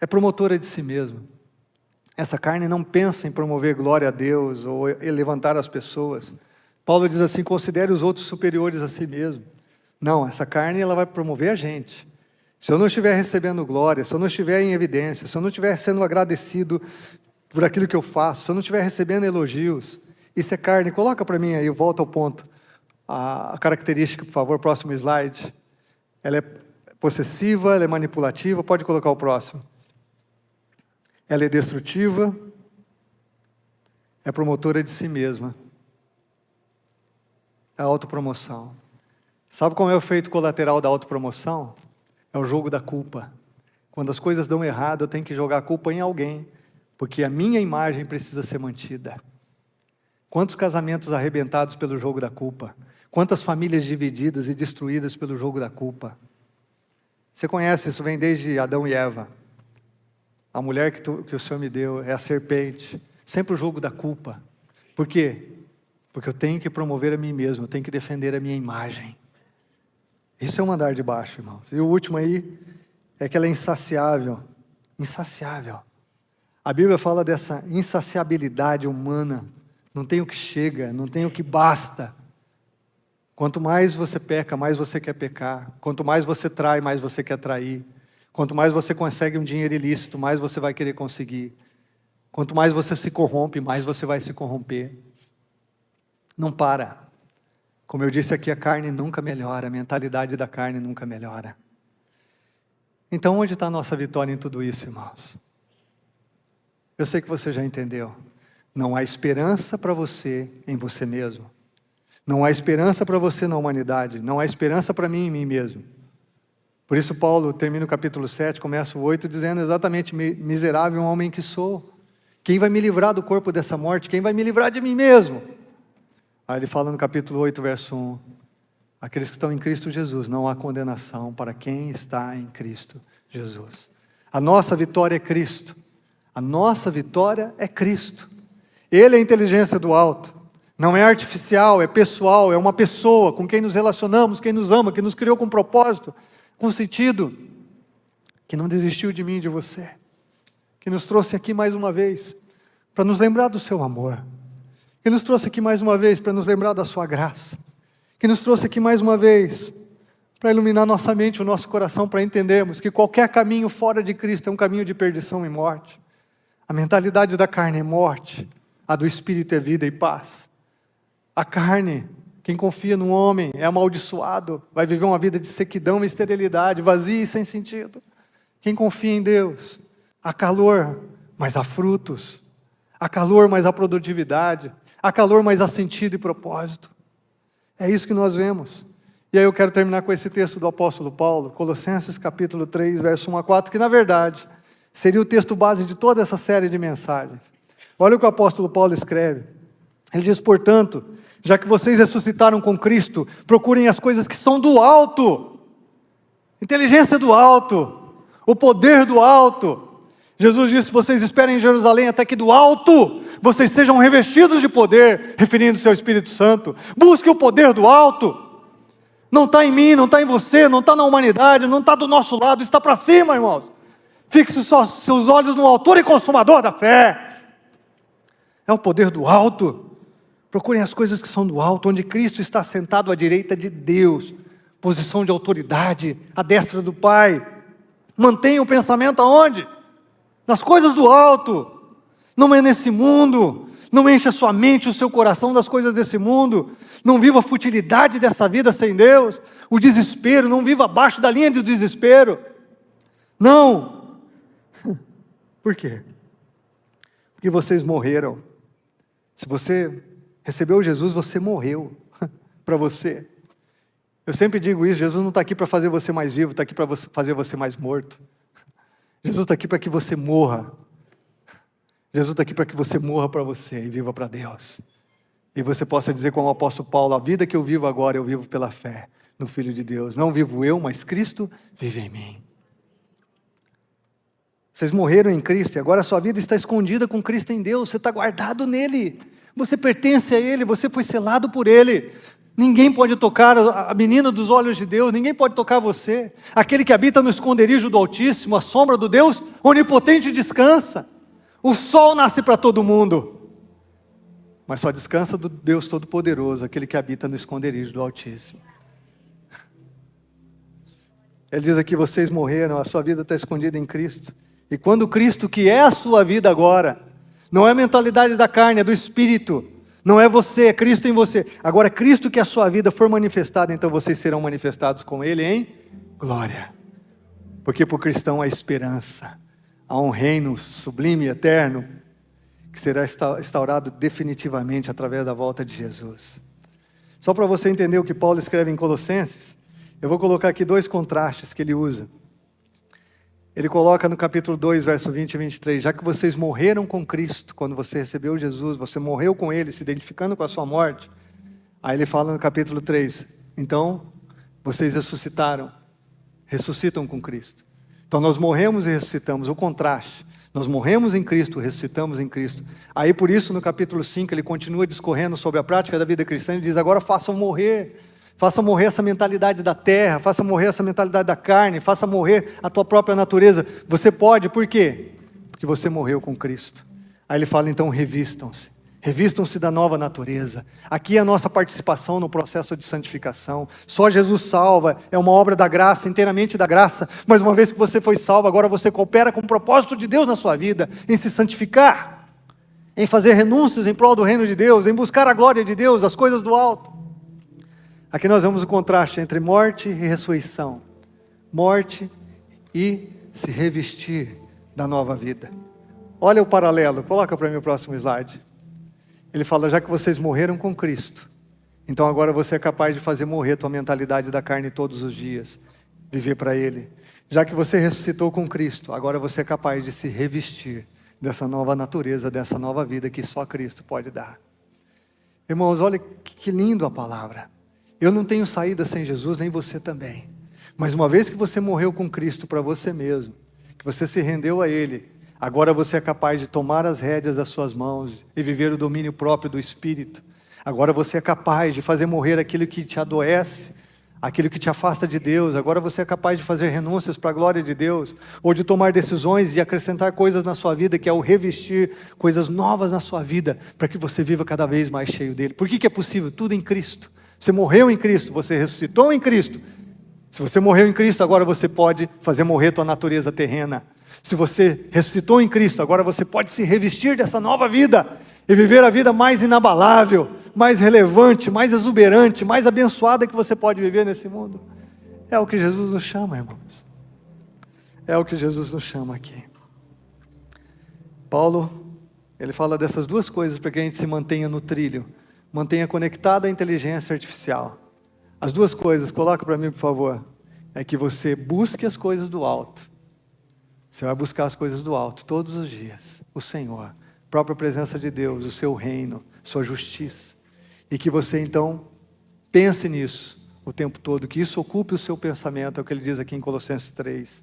A: É promotora de si mesma. Essa carne não pensa em promover glória a Deus ou levantar as pessoas. Paulo diz assim: considere os outros superiores a si mesmo. Não, essa carne ela vai promover a gente. Se eu não estiver recebendo glória, se eu não estiver em evidência, se eu não estiver sendo agradecido por aquilo que eu faço, se eu não estiver recebendo elogios, isso é carne. Coloca para mim aí, volta ao ponto. A característica, por favor, próximo slide. Ela é possessiva, ela é manipulativa, pode colocar o próximo. Ela é destrutiva, é promotora de si mesma. É a autopromoção. Sabe qual é o efeito colateral da autopromoção? É o jogo da culpa. Quando as coisas dão errado, eu tenho que jogar a culpa em alguém, porque a minha imagem precisa ser mantida. Quantos casamentos arrebentados pelo jogo da culpa? Quantas famílias divididas e destruídas pelo jogo da culpa? Você conhece, isso vem desde Adão e Eva. A mulher que o Senhor me deu é a serpente. Sempre o jogo da culpa. Por quê? Porque eu tenho que promover a mim mesmo, eu tenho que defender a minha imagem. Isso é um andar de baixo, irmãos. E o último aí é que ela é insaciável. Insaciável. A Bíblia fala dessa insaciabilidade humana. Não tem o que chega, não tem o que basta. Quanto mais você peca, mais você quer pecar. Quanto mais você trai, mais você quer trair. Quanto mais você consegue um dinheiro ilícito, mais você vai querer conseguir. Quanto mais você se corrompe, mais você vai se corromper. Não para. Como eu disse aqui, a carne nunca melhora, a mentalidade da carne nunca melhora. Então, onde está a nossa vitória em tudo isso, irmãos? Eu sei que você já entendeu. Não há esperança para você em você mesmo. Não há esperança para você na humanidade. Não há esperança para mim em mim mesmo. Por isso Paulo termina o capítulo 7, começa o 8, dizendo exatamente: miserável homem que sou. Quem vai me livrar do corpo dessa morte? Quem vai me livrar de mim mesmo? Aí ele fala no capítulo 8, verso 1. Aqueles que estão em Cristo Jesus, não há condenação para quem está em Cristo Jesus. A nossa vitória é Cristo. A nossa vitória é Cristo. Ele é a inteligência do alto. Não é artificial, é pessoal, é uma pessoa com quem nos relacionamos, quem nos ama, que nos criou com propósito, com sentido, que não desistiu de mim e de você, que nos trouxe aqui mais uma vez, para nos lembrar do seu amor, que nos trouxe aqui mais uma vez para nos lembrar da sua graça, que nos trouxe aqui mais uma vez para iluminar nossa mente, o nosso coração, para entendermos que qualquer caminho fora de Cristo é um caminho de perdição e morte. A mentalidade da carne é morte, a do Espírito é vida e paz. A carne, quem confia no homem é amaldiçoado, vai viver uma vida de sequidão e esterilidade, vazia e sem sentido. Quem confia em Deus, há calor, mas há frutos. Há calor, mas há produtividade. Há calor, mas há sentido e propósito. É isso que nós vemos. E aí eu quero terminar com esse texto do apóstolo Paulo, Colossenses capítulo 3, verso 1 a 4, que na verdade seria o texto base de toda essa série de mensagens. Olha o que o apóstolo Paulo escreve. Ele diz: portanto, já que vocês ressuscitaram com Cristo, procurem as coisas que são do alto. Inteligência do alto. O poder do alto. Jesus disse: vocês esperem em Jerusalém até que do alto vocês sejam revestidos de poder, referindo-se ao Espírito Santo. Busque o poder do alto. Não está em mim, não está em você, não está na humanidade, não está do nosso lado, está para cima, irmãos. Fixe só seus olhos no autor e consumador da fé. É o poder do alto. Procurem as coisas que são do alto, onde Cristo está sentado à direita de Deus, posição de autoridade, à destra do Pai. Mantenha o pensamento aonde? Nas coisas do alto. Não é nesse mundo. Não encha a sua mente, o seu coração das coisas desse mundo. Não viva a futilidade dessa vida sem Deus. O desespero, não viva abaixo da linha do desespero. Não. Por quê? Porque vocês morreram. Se você recebeu Jesus, você morreu para você. Eu sempre digo isso, Jesus não está aqui para fazer você mais vivo, está aqui para fazer você mais morto. Jesus está aqui para que você morra. Jesus está aqui para que você morra para você e viva para Deus. E você possa dizer como o apóstolo Paulo, a vida que eu vivo agora, eu vivo pela fé no Filho de Deus. Não vivo eu, mas Cristo vive em mim. Vocês morreram em Cristo e agora a sua vida está escondida com Cristo em Deus. Você está guardado nele. Você pertence a Ele, você foi selado por Ele. Ninguém pode tocar a menina dos olhos de Deus, ninguém pode tocar você. Aquele que habita no esconderijo do Altíssimo, a sombra do Deus onipotente descansa. O sol nasce para todo mundo, mas só descansa do Deus Todo-Poderoso, aquele que habita no esconderijo do Altíssimo. Ele diz aqui, vocês morreram, a sua vida está escondida em Cristo. E quando Cristo, que é a sua vida agora, não é a mentalidade da carne, é do Espírito, não é você, é Cristo em você. Agora, Cristo que é a sua vida for manifestado, então vocês serão manifestados com Ele em glória. Porque para o cristão há esperança. Há um reino sublime e eterno, que será instaurado definitivamente através da volta de Jesus. Só para você entender o que Paulo escreve em Colossenses, eu vou colocar aqui 2 contrastes que ele usa. Ele coloca no capítulo 2, verso 20 e 23, já que vocês morreram com Cristo, quando você recebeu Jesus, você morreu com Ele, se identificando com a sua morte. Aí ele fala no capítulo 3, então, vocês ressuscitam com Cristo. Então nós morremos e ressuscitamos, o contraste. Nós morremos em Cristo, ressuscitamos em Cristo. Aí por isso no capítulo 5 ele continua discorrendo sobre a prática da vida cristã, ele diz, agora façam morrer essa mentalidade da terra, faça morrer essa mentalidade da carne, faça morrer a tua própria natureza. Você pode, por quê? Porque você morreu com Cristo. Aí ele fala então, revistam-se da nova natureza. Aqui é a nossa participação no processo de santificação. Só Jesus salva, é uma obra da graça, inteiramente da graça. Mas uma vez que você foi salvo, agora você coopera com o propósito de Deus na sua vida, em se santificar, em fazer renúncias em prol do reino de Deus, em buscar a glória de Deus, as coisas do alto. Aqui nós vemos o contraste entre morte e ressurreição. Morte e se revestir da nova vida. Olha o paralelo, coloca para mim o próximo slide. Ele fala, já que vocês morreram com Cristo, então agora você é capaz de fazer morrer a tua mentalidade da carne todos os dias, viver para Ele. Já que você ressuscitou com Cristo, agora você é capaz de se revestir dessa nova natureza, dessa nova vida que só Cristo pode dar. Irmãos, olha que lindo a palavra. Eu não tenho saída sem Jesus, nem você também. Mas uma vez que você morreu com Cristo para você mesmo, que você se rendeu a Ele, agora você é capaz de tomar as rédeas das suas mãos e viver o domínio próprio do Espírito. Agora você é capaz de fazer morrer aquilo que te adoece, aquilo que te afasta de Deus. Agora você é capaz de fazer renúncias para a glória de Deus, ou de tomar decisões e acrescentar coisas na sua vida, que é o revestir coisas novas na sua vida, para que você viva cada vez mais cheio dEle. Por que é possível? Tudo em Cristo. Você morreu em Cristo, você ressuscitou em Cristo. Se você morreu em Cristo, agora você pode fazer morrer a tua natureza terrena. Se você ressuscitou em Cristo, agora você pode se revestir dessa nova vida e viver a vida mais inabalável, mais relevante, mais exuberante, mais abençoada que você pode viver nesse mundo. É o que Jesus nos chama, irmãos. É o que Jesus nos chama aqui. Paulo, ele fala dessas 2 coisas para que a gente se mantenha no trilho. Mantenha conectado à inteligência artificial. As 2 coisas, coloca para mim por favor, é que você busque as coisas do alto. Você vai buscar as coisas do alto todos os dias. O Senhor, a própria presença de Deus, o seu reino, sua justiça. E que você então pense nisso o tempo todo, que isso ocupe o seu pensamento, é o que ele diz aqui em Colossenses 3.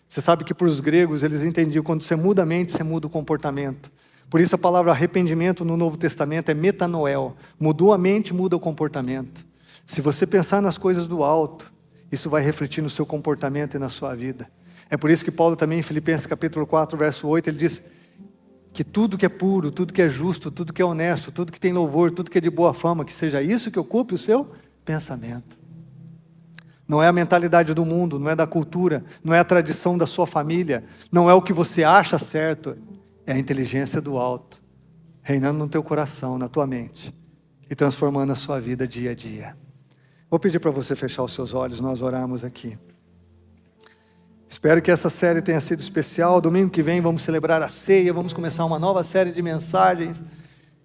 A: Você sabe que para os gregos eles entendiam, quando você muda a mente, você muda o comportamento. Por isso a palavra arrependimento no Novo Testamento é metanoel. Mudou a mente, muda o comportamento. Se você pensar nas coisas do alto, isso vai refletir no seu comportamento e na sua vida. É por isso que Paulo também em Filipenses capítulo 4, verso 8, ele diz que tudo que é puro, tudo que é justo, tudo que é honesto, tudo que tem louvor, tudo que é de boa fama, que seja isso que ocupe o seu pensamento. Não é a mentalidade do mundo, não é da cultura, não é a tradição da sua família, não é o que você acha certo, é a inteligência do alto, reinando no teu coração, na tua mente, e transformando a sua vida dia a dia. Vou pedir para você fechar os seus olhos, nós oramos aqui. Espero que essa série tenha sido especial. Domingo que vem vamos celebrar a ceia, vamos começar uma nova série de mensagens,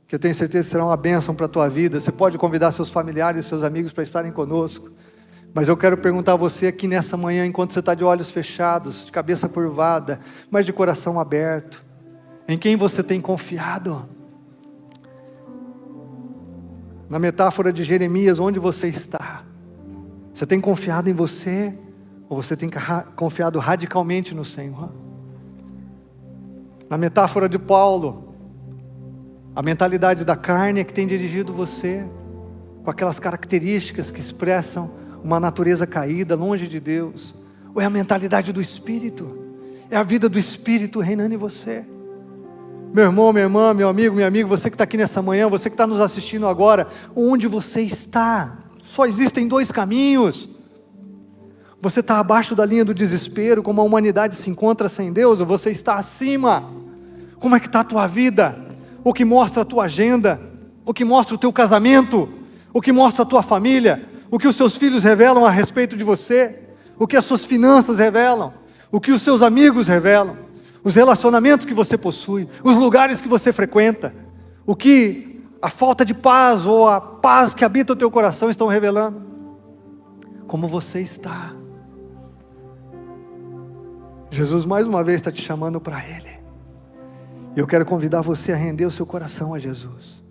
A: que eu tenho certeza que será uma bênção para a tua vida. Você pode convidar seus familiares, seus amigos para estarem conosco. Mas eu quero perguntar a você aqui nessa manhã, enquanto você está de olhos fechados, de cabeça curvada, mas de coração aberto, em quem você tem confiado? Na metáfora de Jeremias, onde você está? Você tem confiado em você? Ou você tem confiado radicalmente no Senhor? Na metáfora de Paulo, a mentalidade da carne é que tem dirigido você, com aquelas características que expressam uma natureza caída, longe de Deus? Ou é a mentalidade do Espírito? É a vida do Espírito reinando em você? Meu irmão, minha irmã, meu amigo, minha amiga, você que está aqui nessa manhã, você que está nos assistindo agora, onde você está? Só existem dois caminhos. Você está abaixo da linha do desespero, como a humanidade se encontra sem Deus, ou você está acima? Como é que está a tua vida? O que mostra a tua agenda? O que mostra o teu casamento? O que mostra a tua família? O que os seus filhos revelam a respeito de você? O que as suas finanças revelam? O que os seus amigos revelam? Os relacionamentos que você possui? Os lugares que você frequenta? O que a falta de paz ou a paz que habita o teu coração estão revelando? Como você está? Jesus mais uma vez está te chamando para Ele. E eu quero convidar você a render o seu coração a Jesus.